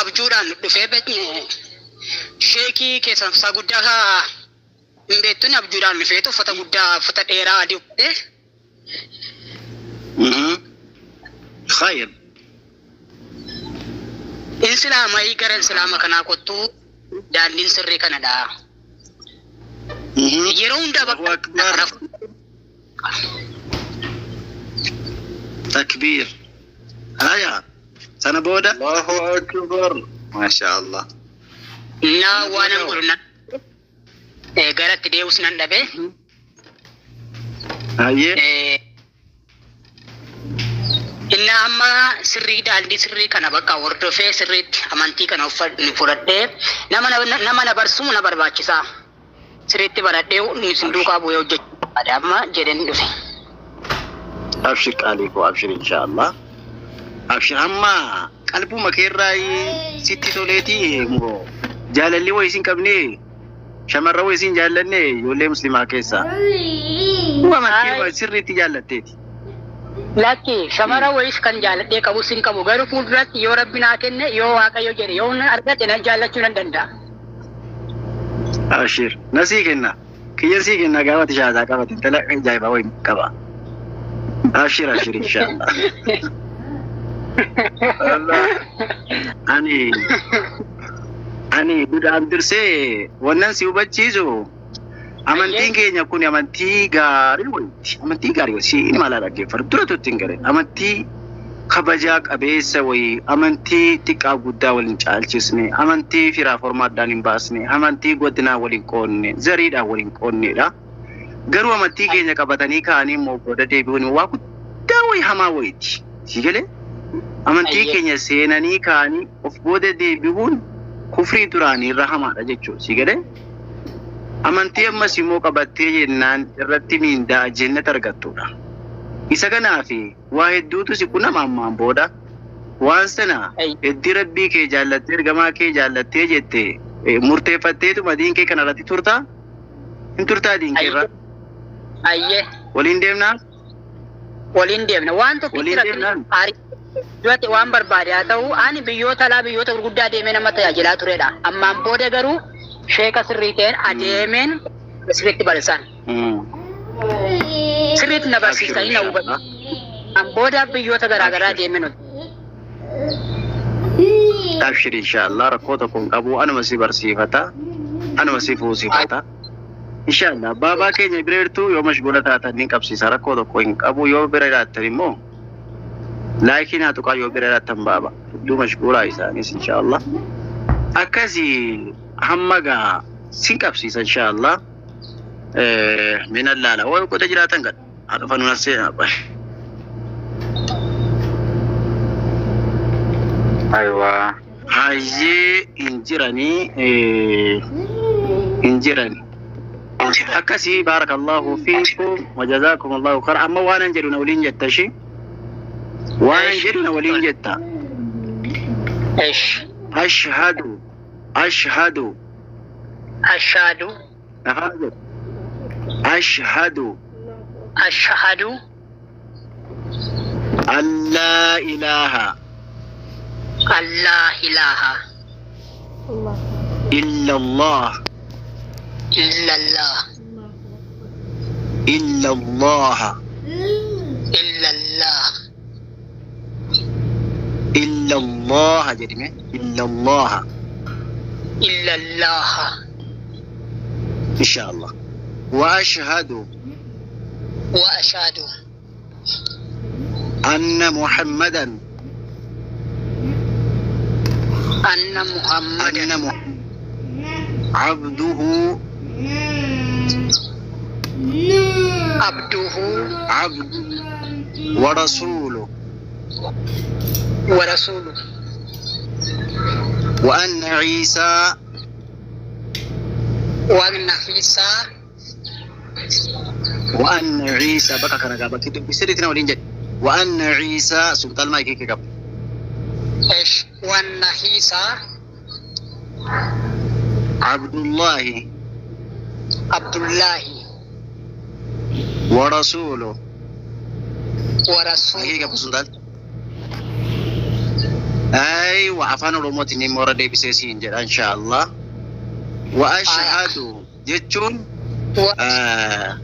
abjuudhaan dhufee beekne sheekii keessan isaa guddaa hin beektuun abjuudhaan dhufeetu uffata guddaa uffata dheeraa adii uffatee. Khayr. Islaama gara islaama kanaa kottuu daandiin sirrii kanadha. Yeroo hundaa bakka تكبير هيا سنة بودا الله أكبر ما شاء الله لا وانا قلنا قالت ديوس نندبه هيا إن أما سري دالدي سري كنا بقى وردو في سري أمانتي كنا فرده نما نبرسوم نبرباچسا سري تبرده نسندوكا بويو جد أما جدن دفع أبشر عليك وأبشر إن شاء الله أبشر أما قلبو مكيراي ستي توليتي مو جاللي ويسين كبني شمر ويسين جالني يولي مسلمة كيسا وما كيروا سري تجالتيتي لكن شمر ويس كان جالتي كابو سين كابو غير فودرات يو ربنا كن يو واقع يو جري يو أرجع جالتي نندندا أبشر نسيكنا كيسيكنا قامت شهادة قامت انتلا جايبا وين كبا أبشر أبشر إن شاء الله أني بدأ أدرسه وننسي وبتشيزو أمانتين كي يكون أمانتي غاريوي أمانتي غاريوي شيء إني مالا رجع فردورة تتنقل أمانتي خبجاك أبيس وي أمانتي تك أبودا ولنجال جسني أمانتي في رافورمات دانين باسني أمانتي قدنا ولنكونني زريدا ولنكونني لا غرو أمانتي كي يكابتني كاني موجودة ديبوني واقو داوي هماويتي سيجله أمانتي كي يسينني كاني أفقودة ديبون كفري تراني رحمة رجعوا سيجله أمانتي أما سيمو كبتي جنان رتمين دا جنة ترقطونا إذا كنا في واحد دوتو سيكونا مام بودا وانسنا إدي ربي كي جالتي رجما كي جالتي جتة مرتفعتي تو مدين كي كنا راتي تورتا إن تورتا دين كيرا أيه ولين ديمنا وانتو كتير أري دواتي وان بربادي أتاو أني بيوتا لا بيوتا ورقودة ديمنا متى يجلا توريدا أما بودا غرو شيكا سريتين أديمين سريت بالسان سريت نباسيساني نوبا أم بودا بيوتا غراغرا ديمينو أبشر إن شاء الله ركوتكم أبو أنا مسي برسيفتا أنا مسي فوسيفتا إن شاء الله بابا كي نبريرتو يوم مشغولة تاتا نينكب سيسا ركوتكم أبو يوم بريرات تريمو لكن أتوقع يوم بريرات بابا دو مشغولة إسانيس إن شاء الله أكاسي همغا سينكب سيسا إن شاء الله من اللالة ويقول تجراتن قد هذا فنون السينة أيوة هاي إنجراني أكسي بارك الله فيكم وجزاكم الله خير أما وانا نجرنا ولين جتشي وانا نجرنا ولين جتا إيش أشهد أشهد أن لا إله إلا الله إلا الله إلا الله جريمة إلا الله إن شاء الله وأشهد أن محمدا عبده ورسوله وأن عيسى بقى كنا قابل بسرتنا ولين وأن عيسى سلطان ما يكيك قبل إيش وأن عيسى عبد الله ورسوله حقيقة بسلطان أيوة عفان الأموتين مورد بسيسين جل إن شاء الله. وأشهد جتون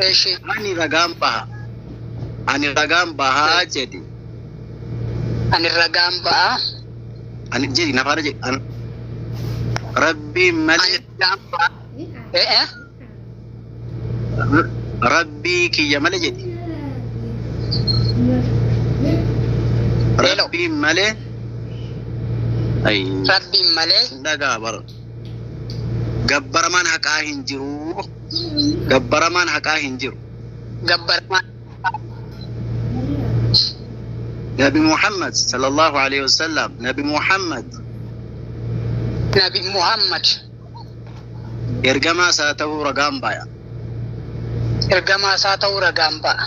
ايش أني رقام بها جدي عن الرقم بقى أني جدي نفر جدي ربي عن ملك الرقم بقى ايه ربي كي يا ملك جدي ربي ملك أي ربي ملك لا قابر جبر من حقاه هنجرو جبر من حقاه هنجرو جبر ما نبي محمد صلى الله عليه وسلم نبي محمد إرجما ساته رقام بايا ergama isaa ta'uu ragaan ba'a.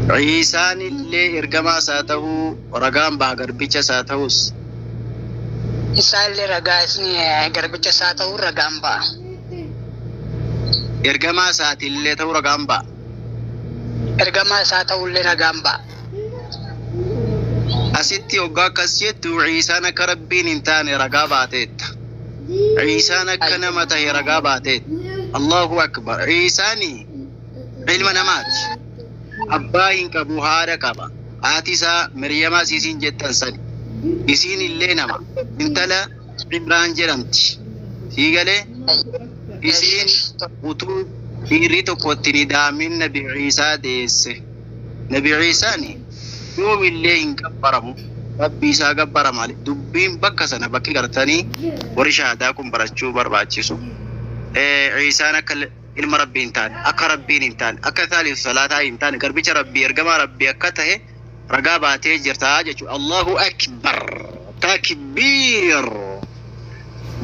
Ciisaan illee ergamaa isaa ta'uu ragaan ba'a garbicha isaa ta'us. Isaallee ragaa isni garbicha isaa ta'uu ragaan ba'a. Ergamaa isaati illee ta'uu ragaan ba'a. Ergamaa isaa ta'ullee ragaan ba'a. Asitti hoggaa akkas jettu Ciisaan akka rabbiin hin taane ragaa baateetta. Ciisaan akka nama ta'e ragaa baateetta. Allahu akbar. Ciisaani ilma namaati. Abbaa hin qabu haadha qaba. Haati isaa Miryamaa isiin jettan sani. Isiin illee nama. Intala Imraan jedhamti. Siigalee isiin utuu dhiirri tokkotti ni daamin Nabi Ciisaa deesse. Nabi Ciisaani yoom illee hin gabbaramu. Rabbi isaa gabbara maali? Dubbiin bakka sana bakki gartanii warri shahaadaa kun barachuu barbaachisu. Ciisaan akka ilma rabbii hin taane, akka rabbiin hin taane, akka taaliif salaataa hin taane, garbicha rabbii ergamaa rabbii akka ta'e ragaa baatee jirta jechuudha. Allahu akbar. Takbiir.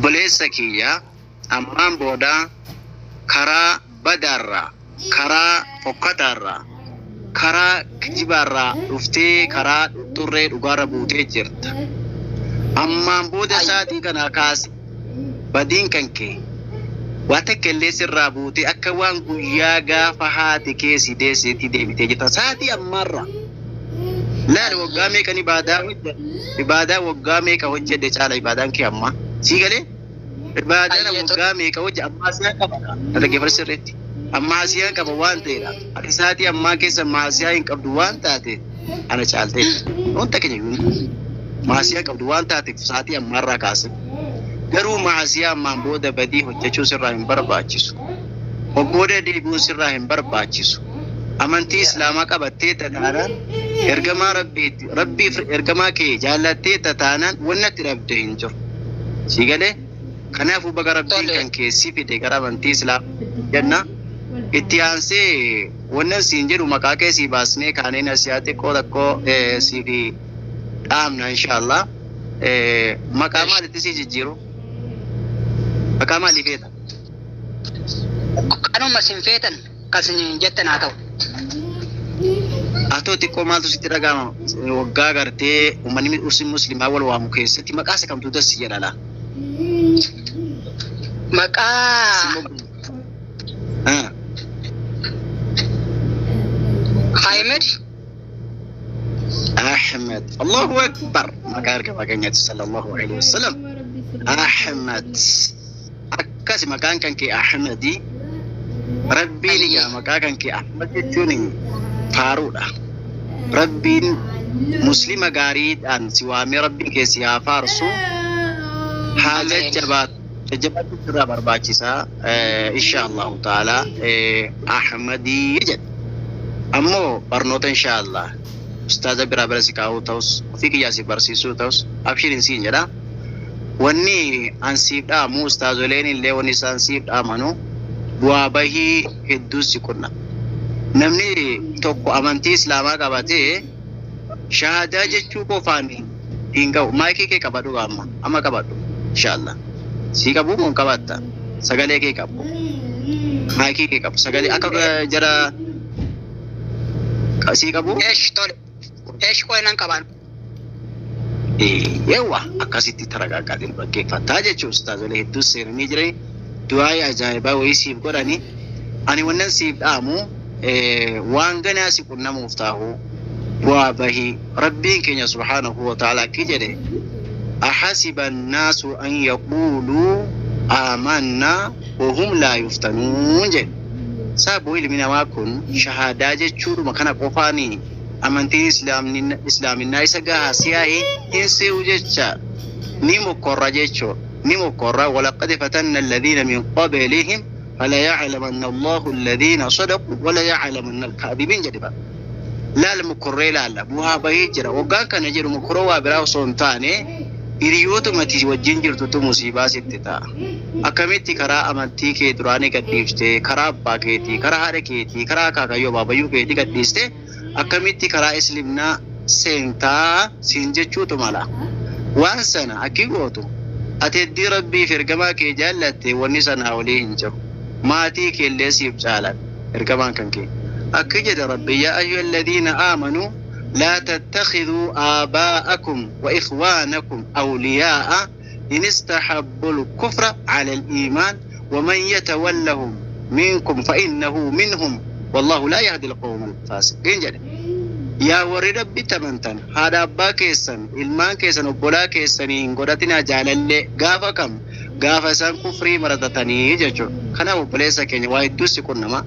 Buleessa kiyya ammaan booda karaa badaarraa, karaa fokkataarraa, karaa kijibaarraa dhuftee karaa xurree dhugaarra buutee jirta. Ammaan booda saatii kana kaase badiin kan kee wata kellee sirraa buutee akka waan guyyaa gaafa haati keessi deesseetti deebitee jirta. Saatii ammaarra laal waggaa meeqa ibaadaa waggaa meeqa hojjedhe caala ibaadaan kee amma sii galee ibaadaan waggaa meeqa hojje ammaa siyaa qaba dhaggeeffadhu sirriitti. Ammaa siyaa qaba waan ta'edha. Ati saatii ammaa keessa maasiyaa hin qabdu waan taate ana caaltee wanta keenya maasiyaa qabdu waan taateef saatii ammaarraa kaase. Garuu maasiyaa ammaan booda badii hojjechuu sirraa hin barbaachisu. Booda deebi'uun sirraa hin barbaachisu. Amantii Islaamaa qabattee tataanaan ergamaa rabbiif ergamaa kee jaallattee tataanaan wannatti dhabde hin jiru. Sii galee kanaafuu baga rabbiin kan keessi fide gara amantii Islaamaa jenna. Itti aansee wannan siin jedhu maqaa kee sii baasnee kaaneen asiyaa xiqqoo tokkoo sii fi dhaamna inshaallah. Maqaa maalitti sii jijjiiru? Maqaa maalii feeta? Kanuma sin feetan kasin jettan haa ta'u. Atoo xiqqoo maaltu sitti dhagahama waggaa gartee uummanni musliimaa wal waamu keessatti maqaa isa kamtu dassi jedha laa? Maqaa Ahmed. Ahmed. Allahu akbar. Maqaa ergamaa keenyaati sallallahu alaihi wasallam. Ahmed. Akkasi maqaan kan kee Ahmedi. Rabbiin egaa maqaa kan kee Ahmed jechuun faaruudha. Rabbiin muslima gaariidhaan si waamee rabbii kee si haa faarsu. Haa jajjabaatu sirraa barbaachisaa. Inshaallahu ta'ala Ahmedii jedha. Ammoo barnoota inshaallah ustaaza biraa bira si kaa'uu ta'us ofii kiyyaa si barsiisuu ta'us abshirin siin jedha. Wanni an siif dhaamu ustaazoleen illee wanni isaan siif dhaamanu bu'aa bahii hedduu si qunna. Namni tokko amantii Islaamaa qabatee shahaadaa jechuu qofaan hin ga'u. Maayikii kee qabadhu amma qabadhu inshaallah. Sii qabuu moo qabatta? Sagalee kee qabu. Maayikii kee qabu. Sagalee akka jara sii qabu. Eesh qo'inaan qaban. Yewa akkasitti taragaagaatiin dhaggeeffataa jechuun ustaazolee hedduu seenanii jiranii du'aa ajaa'ibaa wayii siif godhanii ani wannan siif dhaamu waan ganaa si qunnamuuf taa'u وابه ربي كن سبحانه وتعالى كجده أحسب الناس أن يقولوا آمنا وهم لا يفتنون جد سابو إلمنا واكن شهادة جتشور مكان قفاني أمانتين إسلام الناس قاها سياهي هنسيو جتشا نيمو قرى جتشو نيمو قرى ولقد فتنا الذين من قبلهم فلا يعلمن الله الذين صدقوا ولا يعلمن الكاذبين جدبا لا المكرر لا بوها بيجرا وقال كان جرو مكرو وابراو سونتاني إريوتو متي وجنجر تو مصيبة ستتا أكملتي كرا أمانتي كي دراني كديشته كرا باكيتي كرا هاركيتي كرا كاكايو بابايو كيتي كديشته أكملتي كرا إسلامنا سنتا سنجتشو تمالا وانسنا أكيغوتو أتدي ربي فرقما كي جالتي ونسنا وليهن جو ماتي كي اللي سيب جالت فرقما كنكي أكجد ربي يا أيها الذين آمنوا لا تتخذوا آباءكم وإخوانكم أولياء إن استحبوا الكفر على الإيمان ومن يتولهم منكم فإنه منهم والله لا يهدي القوم الفاسقين جد يا ورد ربي تمنتن هذا أبا كيسن إلمان كيسن وبلا كيسن إن قدتنا جالل غافا كم غافا سان كفري مردتني ججو خنا وبليسا كيني وايد دوسي كنما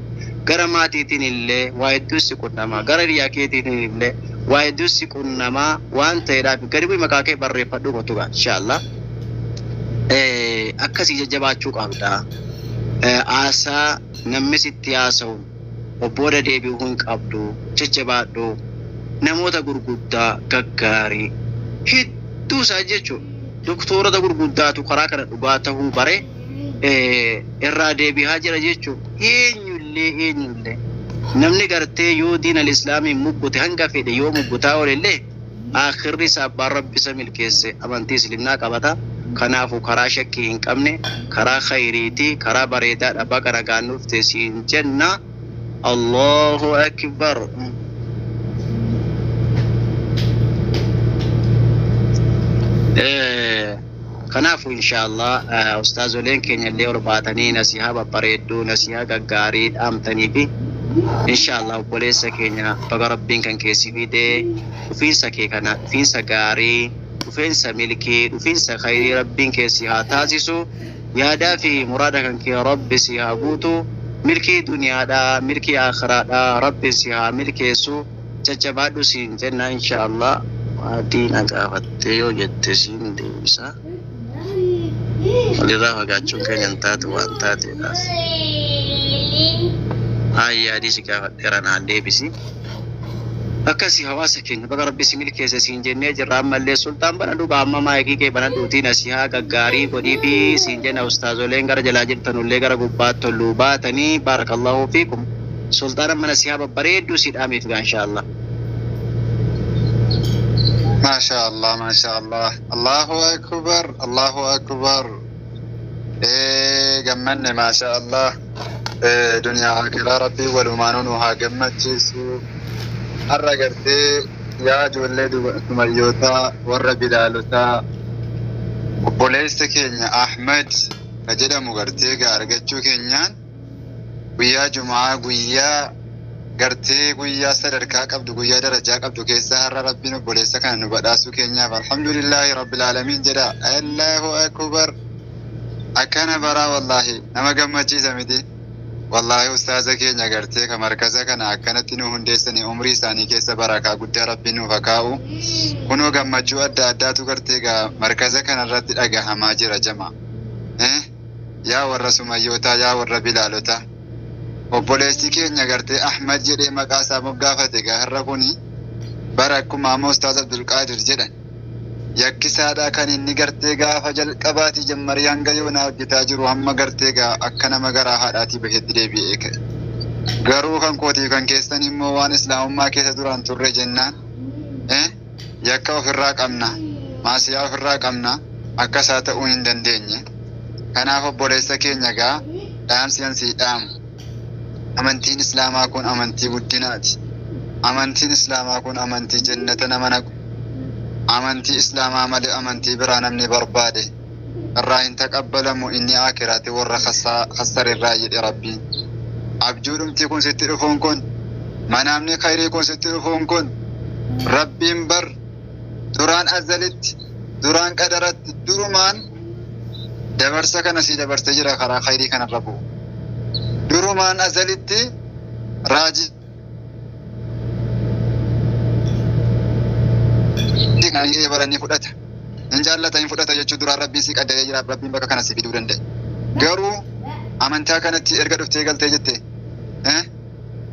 غرماتي تنيلي وايد دوسي كنما غرريا كيتي تنيلي وايد دوسي كنما وان تيرا غريبي مكاكي بري فدو غتوغا إن شاء الله أكسي ججباتشو قابدا آسا نمسي تياسون وبودا ديبيوهن قابدو ججباتو namoota gurguddaa gaggaarii hedduu isaa jechuudha. Doktorota gurguddaatu karaa kana dhugaa ta'uu bare irraa deebi'aa jira jechuudha. Eenyullee namni gartee yoo diin al-islaamii muggute hanga fedhe yoo muggutaa oolellee akhirri isaa abbaan rabbi isa milkeesse amantii islaamaa qabata. Kanaafuu karaa shakkii hin qabne karaa khayriitii karaa bareedaa dhabaa gara gaannuuf teessiin jenna. Allahu akbar. Kanaafuu inshallah ustaazoleen keenya illee orbaatanii nasihaa babbareedduu nasihaa gaggaarii dhaamtanii fi inshallah obboleessa keenya baga rabbiin kan keessi fidee dhufiinsa kee kana dhufiinsa gaarii dhufiinsa milkii dhufiinsa khayrii rabbiin keessi haa taasisu yaadaa fi muraada kan kee rabbi si haa guutu milkii duniyaadhaa milkii akhiraadhaa rabbi si haa milkeessu jajjabaadhu siin jenna inshallah. Diin agaafattee yoo jette siin deebisa. Walirraa fagaachuun keenya hin taatu waan taateedhaaf. Yaadii si gaafadheera naan deebisi. Akkasii hawaasa keenya baga rabbi si milkeesse siin jennee jirra ammallee sultaan bana dhugaa amma maayikii kee bana dhuutii nasihaa gaggaarii godhii fi siin jenna ustaazoleen gara jalaa jirtanullee gara gubbaatti tolluu baatanii baarakallahu fiikum. Sultaan amma nasihaa babbareedduu si dhaameef inshallah. ما شاء الله ما شاء الله الله أكبر الله أكبر جمّني ما شاء الله دنيا آخرة ربي والمانون وهاجمت جيسو الرجرتي يا جولد مليوتا والربي لالوتا وبوليس كينيا أحمد فجدا مغرتي كارجتشو كينيان ويا جمعة ويا gartee guyyaa sadarkaa qabdu guyyaa darajaa qabdu keessa har'a rabbiin obboleessa kana nu badhaasu keenyaaf alhamdulillahi rabbil alamin jedha. Allahu akbar. Akkana baraa wallahi nama gammachiisa miti. Wallahi ustaaza keenya gartee ka markaza kana akkanatti nu hundeessanii umrii isaanii keessa barakaa guddaa rabbiin nuuf kaa'u. Kunoo gammachuu adda addaatu gartee gaa markaza kana irratti dhagahamaa jira jama. Yaa warra sumayyootaa yaa warra bilaalotaa. Obboleessi keenya gartee Ahmad jedhee maqaa isaa moggaafate har'a kuni bara akkuma ammoo Ustaaz Abdulqaadir jedhan yakkisaadhaa kan inni gartee gaafa jalqabaati jammarii hanga yoona hojjetaa jiru hamma gartee akka nama garaa haadhaatii baheetti deebi'ee ka'e. Garuu kan kootii kan keessan immoo waan islaamummaa keessa duraan turre jennaan yakka ofirraa qabna maasiyaa ofirraa qabna akkasaa ta'uu hin dandeenye. Kanaaf obboleessa keenya dhaamsi ansii dhaamu. Amantiin Islaamaa kun amantii guddinaati. Amantiin Islaamaa kun amantii jannata nama naqu. Amantii Islaamaa malee amantii biraa namni barbaade irraa hin taqabbalamu inni aakiraati warra khassarirraa jedhe Rabbiin. Abjuudhumti kun sitti dhufuun kun manaamni khayrii kun sitti dhufuun kun Rabbiin bar duraan azalitti duraan qadaratti durumaan dabarsa kana si dabarsee jira karaa khayrii kanarra bu'u. Durumaan azalitti raajii kan baranii fudhata. Hin jaallata hin fudhata jechuu duraan rabbii si qaddaree jira. Rabbiin bakka kana si fiduu danda'e. Garuu amantaa kanatti erga dhuftee galtee jette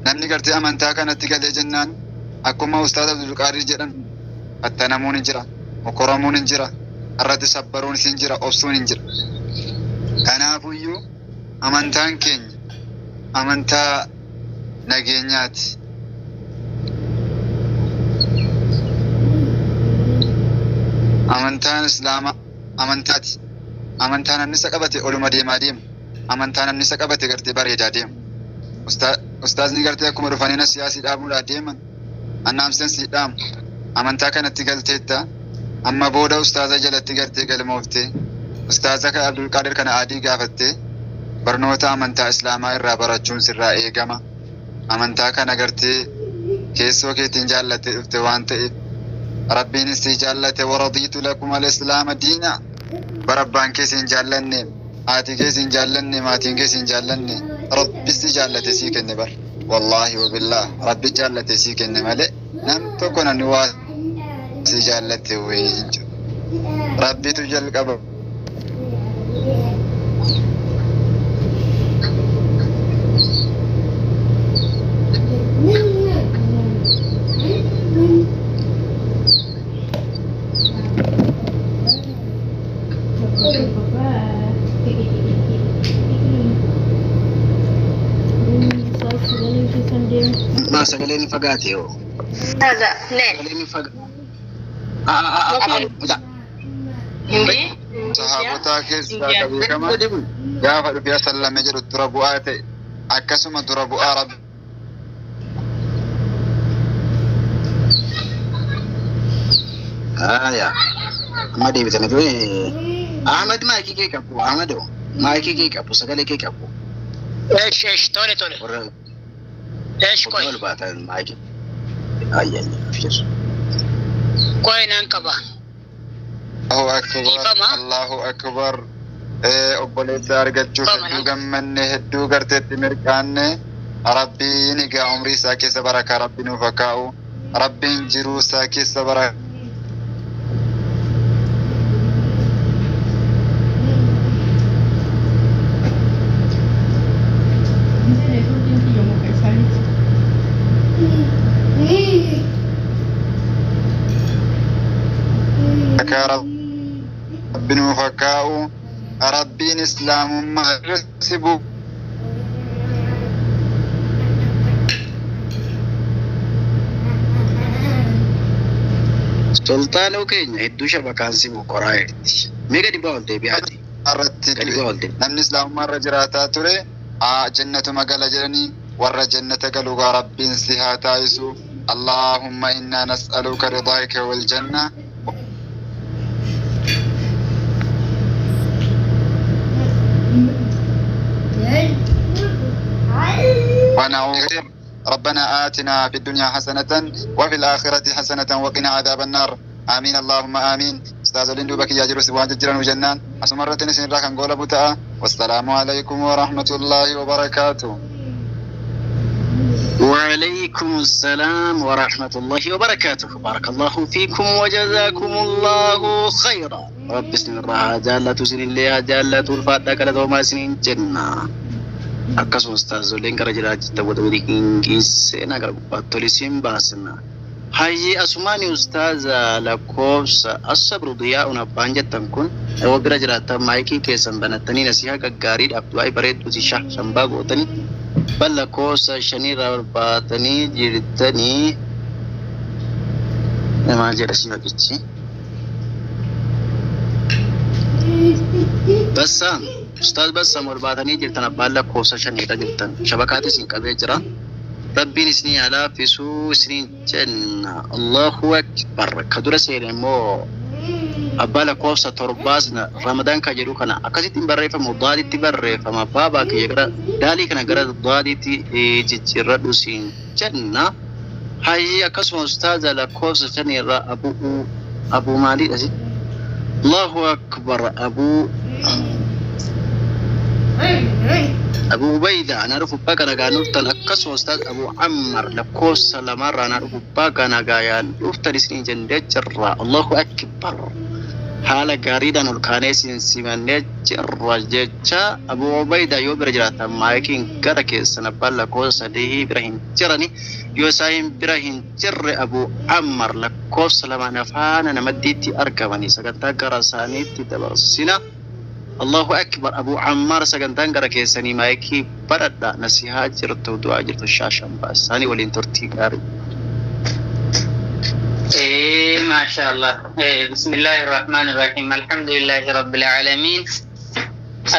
namni gartee amantaa kanatti galee jennaan akkuma ustaaz Abdul Qaadir jedhan fattanamuun hin jira, mokoramuun hin jira, irratti sabbaruun hin jira, obsuun hin jira. Kanaafuyyuu amantaan keenya amantaa nageenyaati. Amantaan Islaamaa amantaati. Amantaan namni isa qabate oluma deemaa deemu. Amantaan namni isa qabate gartee bareedaa deemu. Ustaazni gartee akkuma dhufanii siyaasii dhaabuudhaan deeman annaamseen si dhaamu. Amantaa kanatti galteetta amma booda ustaaza jalatti gartee galmooftee ustaaza Abdul Qaadir kana adii gaafattee barnoota amantaa Islaamaa irraa barachuun sirraa eegama. Amantaa kana gartee keessoo keetiin jaallattee dhufte waan ta'eef Rabbiin si jaallate waradiitu lakum al-islaama diina. Barabbaan keessiin jaallanne haati keessiin jaallanne maatiin keessiin jaallanne Rabbi si jaallate sii kenne bar. Wallaahi wabillah Rabbi jaallate sii kenne malee nam tokko namni waa si jaallate wayii hin jiru. Rabbitu jalqaba. Sagaleen fagaate yoo. Sagaleen sahabotaa keessaa qabeekama gaafa dhufee sallame jedhu dura bu'aa ta'e akkasuma dura bu'aa Rabbi. Aya. Amma deebitanii ture. Ahmed maayikii kee qabu. Ahmed maayikii kee qabu. Sagalee kee qabu. Tole. Koy. Baatan maayikii. Ayya. Fiisu. Koy nan qaba. Allahu akbar. Obboleessa argachuuf hedduu gammanne hedduu garteetti mirqaanne Rabbiin egaa umrii isaa keessa barakaa Rabbi nuuf haa kaa'u. Rabbiin jiruu isaa keessa barakaa. Rabbi nuuf haa kaa'u. Rabbiin islaamummaa irratti Sultaanoo keenya hedduu shabakaan simu qoraa jirti. Mee gadi ba'aa ol deebi'aati. Gadi ba'aa ol deebi'aa. Namni islaamummaa irra jiraataa ture jannatu magala jedhanii warra jannata galuugaa Rabbiin si haa taasisu. Allahumma inna nas'aluka ridaaka wal janna. ونعوذ ربنا آتنا في الدنيا حسنة وفي الآخرة حسنة وقنا عذاب النار آمين اللهم آمين أستاذ لندو بك يا جروس وانت جران وجنان أسمرة نسين راكن قول بتاع والسلام عليكم ورحمة الله وبركاته. وعليكم السلام ورحمة الله وبركاته. بارك الله فيكم وجزاكم الله خيرا. رب بسم الله جالة سنين لها جالة الفاتحة كلا دوما سنين جنة. Akkasuma ustaazoleen gara jiraachista wada wadi qinqinseena gara gubbaatti tolisiin baasna. Hayyi asumaani ustaaza lakkoofsa asabru diyaa'uun abbaan jettan kun yoo bira jiraatan maayikii keessan banattanii nasihaa gaggaariidhaaf du'aa bareedduuti shambaa gootanii bal lakkoofsa shaniirraa barbaatanii jirtanii maal jedha si haqichi. Bassaan Ustaz Bassam barbaatanii jirtan abbaan lakkoofsa shaniirra jirtan shabakaatis hin qabee jira. Rabbiin isinii alaafisuu isinii jenna. Allahu akbar. Ka dura seene immoo abbaa lakkoofsa torbaasna Ramadaan ka jedhu kana akkasitti barreeffamu daadiitti barreeffama. Abbaa baakee gara daalii kana gara daadiitti jijjiirradhu siin jenna. هاي أكسم أستاذ لكوس ثاني أبو مالي أزي الله أكبر أبو عبيدة أنا أعرف بقى أنا قاعد نفتن أكسم أستاذ أبو عمر لكوس لمرة أنا أعرف بقى أنا قاعد نفتن سنين جندة جرا الله أكبر حالا قاريدا نلقانيس سيمان جرا جيتشا أبو عبيدة يوبر جراتا مايكين كاركي سنبال لكوس ديه برهن جراني يوساين برهن جر أبو عمر لكوس لما نفانا نمديتي أركباني سكتا قرساني تدبسنا الله أكبر أبو عمار سكنتان قركي سني مايكي بردا نسيها جرتو دعا جرتو الشاشة بس هاني ولين ترتي قاري ما شاء الله. بسم الله الرحمن الرحيم. الحمد لله رب العالمين.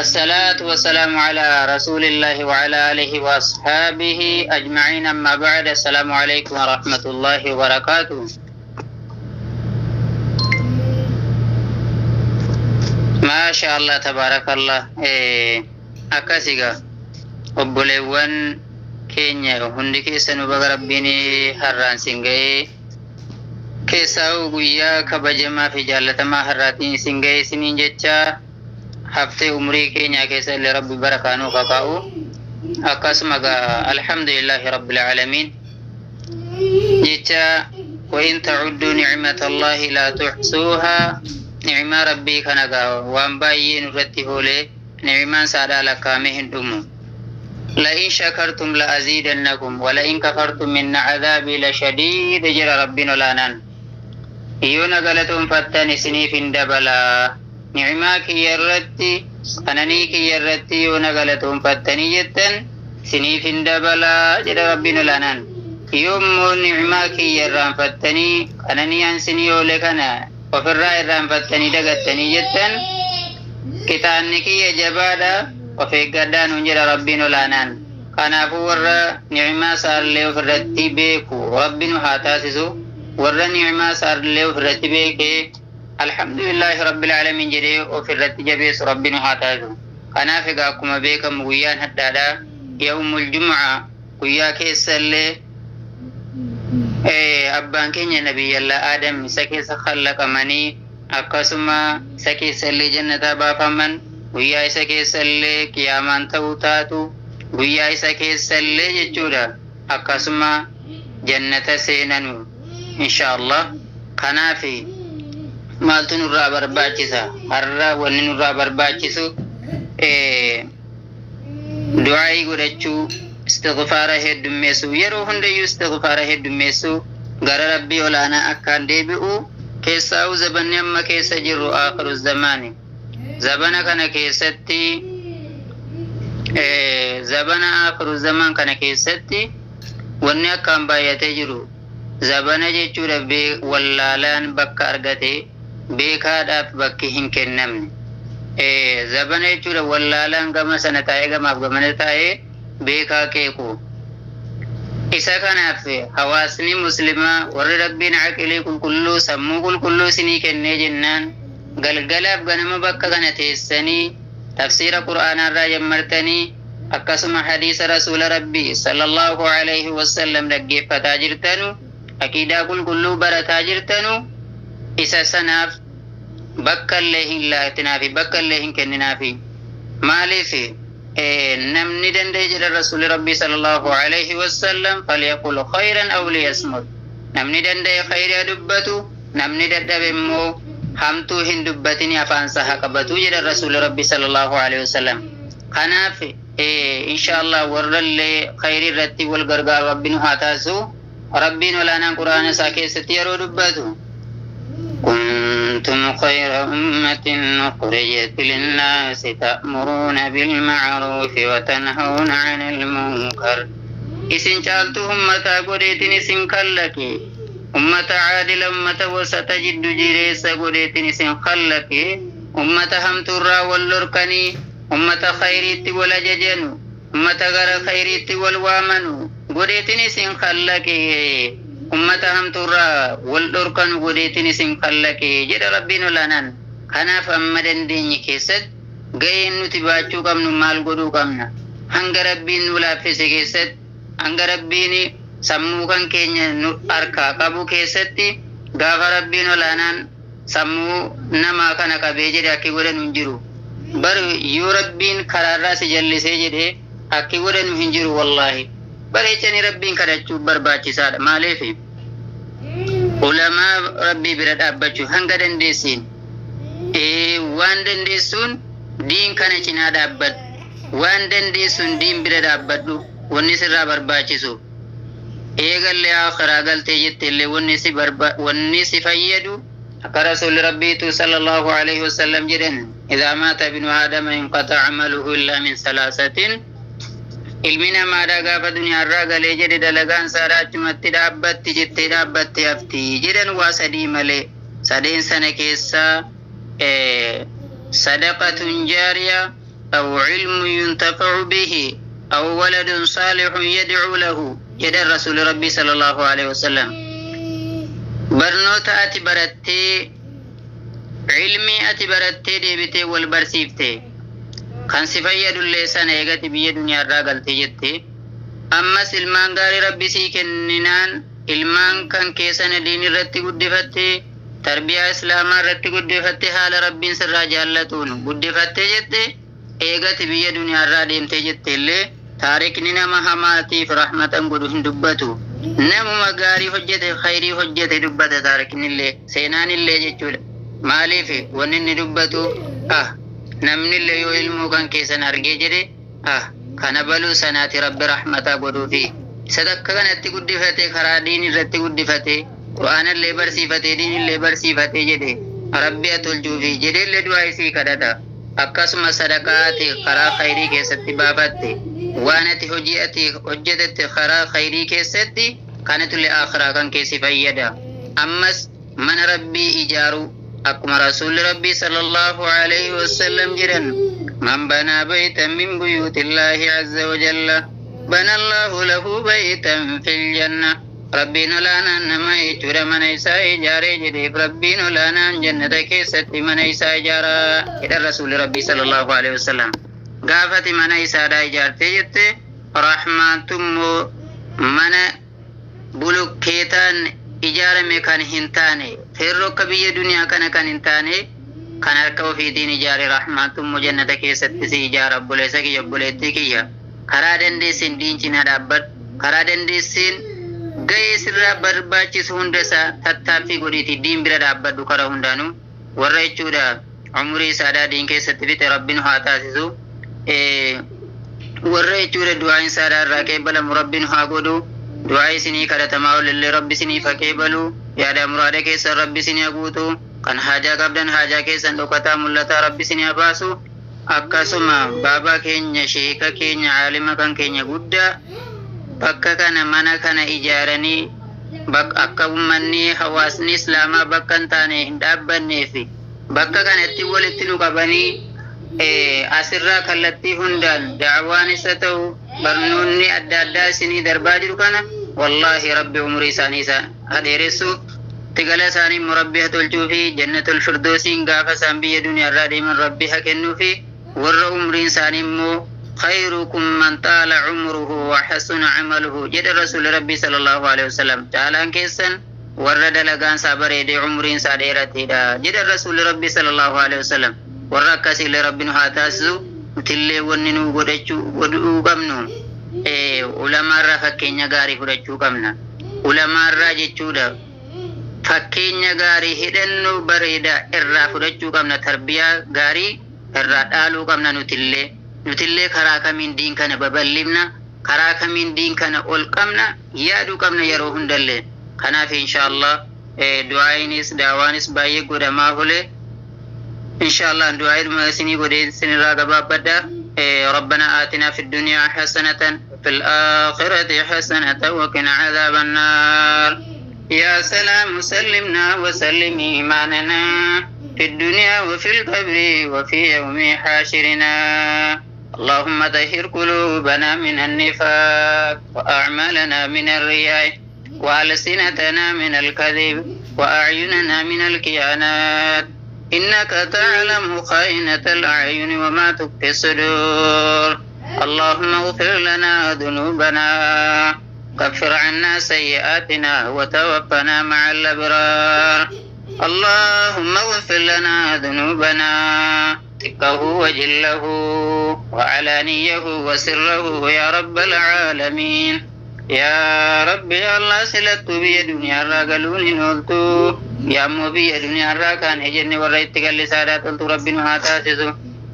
الصلاة والسلام على رسول الله وعلى آله وأصحابه أجمعين. أما بعد، السلام عليكم ورحمة الله وبركاته. ما شاء الله تبارك الله. أكاسيغا أبوليوان كينيا هندكي سنوبغ ربيني هران سنغي كيساو غويا كبجما في جالتما هراتين سنغي سنين جتشا هفته عمري كينيا كيسا اللي ربي بركانو قاقاو أكاسمغا الحمد لله رب العالمين جتشا وإن تعدوا نعمة الله لا تحصوها نعمة ربي كنغا وانبايين رتيه لي نعمان سادا لكامهن دمو لئن شكرتم لأزيدنكم ولئن كفرتم من عذابي لشديد جرى ربنا لانان يونا غلطون فتاني سنيف دبلا نعماك يرتي أنانيك يرتي يونا غلطون فتاني جتن سنيف دبلا جرى ربنا لانان يوم نعماك يران فتاني أنانيان سنيو لكنا وفي الرأي ران فتاني دغتني جتن كتانك يجبادا وفي قدان انجل ربنا لانان كان فور نعمة صار له فرتي بيكو ربنا هاتاسسو ور نعمة صار له فرتي بيك الحمد لله رب العالمين جدي وفي الرتي جبيس ربنا هاتاسو كان في قاكم بيك مغيان هدادا يوم الجمعة ويا كيسل أبان كينيا نبي الله آدم سكيس خلق مني أقسم سكيس اللي جنة بافمن ويا سكيس اللي كيامان توتاتو ويا سكيس اللي جتورا أقسم جنة سينانو إن شاء الله كنافي مالتو نرى برباچسا هرى وني نرى برباچسو دعائي قرأتشو استغفاره الدميسو يرو هنديو استغفاره الدميسو غر ربي ولانا أكان ديبئو كيساو زبن يما كيسا جرو آخر الزمان زبنا كان كيستي زبنا آخر الزمان كان كيستي ونيا كان بايته جرو زبنا جيچو ربي واللالان بك أرغته بيكاداف بكهن كنمني زبنا جيچو واللالان غما سنتاي غما غمنتاي بيكا كيكو إسا كان حواسني مسلمة ور ربنا عقلي كل سمو كل سني كني جنان قلقلاب غنم بكا كانت السني تفسير قرآن الرأي مرتني أقسم حديث رسول ربي صلى الله عليه وسلم لقي فتاجرتنو أكيدا كل برا تاجرتنو إسا سناف بكا اللهن لا تنافي بكا اللهن كننافي مالي في نمني دندج رسول ربي صلى الله عليه وسلم فليقول خيرا أو ليصمت نمني دندج خير دبتو نمني ددبمو همتو هندبتني أفان سحقبتو جد رسول ربي صلى الله عليه وسلم خناف إن شاء الله ورل خير الرتي والغرغار ربنا هاتاسو ربنا لنا قرآن ساكيستي يرو دبتو كنتم خير أمة أخرجت للناس تأمرون بالمعروف وتنهون عن المنكر إسن شالتو أمة قريتن إسن كلكي أمة عادل أمة وستجد جريس قريتن إسن خلكي أمة همترى واللركني أمة خيريت والججن أمة غر خيريت والوامن قريتن إسن خلكي أمة همترى والدركان وديتني سنقلك جد ربنا لنا كنا فمدن ديني كيست غين نتباچو كم نمال قدو كمنا هنگ ربين ولا فيس كيست هنگ ربيني sammuu kan keenya nu harkaa qabu keessatti gaafa rabbiin olaanaan sammuu namaa kana qabee jedhe akki godhanu hin jiru. Bari yoo rabbiin karaarraa si jallisee jedhe akki godhanu hin jiru wallaahi. Bareechanii rabbiin kadhachuuf barbaachisaadha. Maaliif ulamaa rabbii bira dhaabbachuu hanga dandeessiin waan dandeessuun diin kana cinaa dhaabbadhu, waan dandeessuun diin bira dhaabbadhu, wanni sirraa barbaachisu eegallee akhiraa galtee jetteellee wanni si fayyadu akka rasuulli rabbiitu sallallahu alaihi wasallam jedhan idhaa maata ibnu aadama inqata'a amaluhu illaa min salaasatin. Ilmi namaadhaa gaafa duniyaarraa galee jedhe dalagaan isaadhaa achumatti dhaabbatti jettee dhaabbatte hafti jedhan waa sadii malee. Sadeen sana keessaa sadaqatun jaariya aw ilmu yuntafa'u bihi aw waladun saalihun yad'u lahu jedhan rasuuli rabbii sallallahu alaihi wasallam. Barnoota ati barattee ilmi ati barattee deebitee wal barsiifte kan si fayyadullee sana eegati biyya duniyaarraa galtee jette ammas ilmaan gaarii rabbi sii kenninaan ilmaan kan keessana diin irratti guddifatte tarbiyaa islaamaa irratti guddifatte haala rabbiin sirraa jaallatuun guddifatte jette eegati biyya duniyaarraa deemtee jetteellee taarikni nama hamaatiif rahmatan godhu hin dubbatu. Namuma gaarii hojjete khayrii hojjete dubbata taariknillee seenaanillee jechuudha. Maaliif wanni inni dubbatu namnillee yoo ilmuu kan keessan argee jedhe kana baluu sanaati rabbi rahmataa godhuufi sadakka kanatti guddifate karaa diin irratti guddifate qur'aanallee barsiifate diinillee barsiifate jedhe rabbi atolchuufi jedheellee du'aa isii kadhata. Akkasuma sadaqaati karaa khayrii keessatti baafatte waan ati hojii ati hojjetette karaa khayrii keessatti kanatullee akhiraa kan keessi fayyada. Ammas mana rabbii ijaaru akkuma rasuulli rabbii sallallahu alaihi wasallam jedhan man banaa baytan min buyuutillaahi azza wa jalla bana allahu lahu baytan fil janna. Rabbiin olaanaan nama jechuudha mana isaa ijaaree jedheef rabbiin olaanaan jannata keessatti mana isaa ijaaraa jedhan rasuulli rabbii sallallahu alaihi wasallam. Gaafati mana isaadhaa ijaartee jette rahmatummoo mana bulukkeetaan ijaarame kan hin taane feerroo akka biyya duniyaa kana kan hin taane kan harka ofiitiin ijaare rahmatummoo jannata keessatti si ijaara. Obboleessa kiyya obboleettii kiyya karaa dandeessin diin cinaa dhaabbadhu, karaa dandeessin gahee sirraa barbaachisu hunda isaa tattaaffii godhiiti diin bira dhaabbadhu karaa hundaanuu. Warra jechuudha umurii isaadhaa diin keessatti fixe rabbiin haa taasisu. Warra jechuudha du'aa isaadhaa irraa qeebalamu rabbiin haa godhu. Du'aa isinii kadhatamaa olillee rabbi isinii faqeebalu. Yaada muraada keessan rabbi isinii haguutu. Kan haajaa qabdan haajaa keessan dhokataa mul'ataa rabbi isinii habaasu. Akkasuma baabaa keenya sheeka keenya aalima kan keenya guddaa bakka kana mana kana ijaaranii akka ummanni hawaasni islaamaa bakka hin taane hin dhaabbanneef bakka kanatti walitti nu qabanii asirraa kallattii hundaan da'awaan isa ta'u barnoonni adda addaa isinii darbaa jiru kana wallaahi rabbi umurii isaanii dheeressuuf tigala isaanii immoo rabbi haa tolchuu fi jannatul firdoosiin gaafa isaan biyya duniyaarraa deeman rabbi haa kennuu fi warra umriin isaanii immoo خيركم من طال عمره وحسن عمله جد رسول ربي صلى الله عليه وسلم تعالى كيسن ورد لغان صبر يدي عمرين صادرتي دا جد رسول ربي صلى الله عليه وسلم وركسي لربنا هاتاسو تلي وننو godachuu qabnu ulama irraa fakkeenya gaarii fudhachuu qabna. Ulama irraa jechuudha fakkeenya gaarii hidhannoo bareedaa irraa fudhachuu qabna. Tarbiyaa gaarii irraa dhaaluu qabna. Nutillee karaa kamiin diin kana babal'ifna, karaa kamiin diin kana ol qabna yaaduu qabna yeroo hundallee. Kanaaf inshaallah du'aayinis daawaanis baay'ee godhamaa oole. Inshaallah du'aayidhuma isinii godhee isinirraa gabaabbadha. ربنا آتنا في الدنيا حسنة وفي الآخرة حسنة وقنا عذاب النار. يا سلام سلمنا وسلم إيماننا في الدنيا وفي القبر وفي يوم حاشرنا. اللهم طهر قلوبنا من النفاق وأعمالنا من الرياء وألسنتنا من الكذب وأعيننا من الكيانات إنك تعلم خائنة الأعين وما تخفي الصدور. اللهم اغفر لنا ذنوبنا كفر عنا سيئاتنا وتوفنا مع الأبرار اللهم اغفر لنا ذنوبنا دقه وجله وعلانيه وسره يا رب العالمين يا رب يا الله سلت بي دنيا راغلون نولتو يا مو بي دنيا راكان هجن وريت قال سادات ربنا هاتاسسو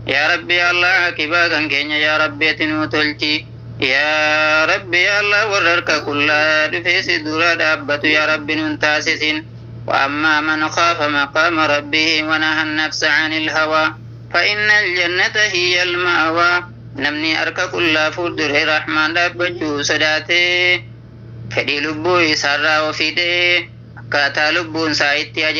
يا رب يا الله كبا كان كينيا يا رب تنو تلتي يا رب يا الله وررك كل دفيس دورا دابت يا رب ننتاسسين وأما من خاف مقام ربه ونهى النفس عن الهوى فإن الجنة هي المأوى نمني أرك كل فردر رحمن دابجو سداتي فدي لبو سارا وفيدي كاتا لبون سايتي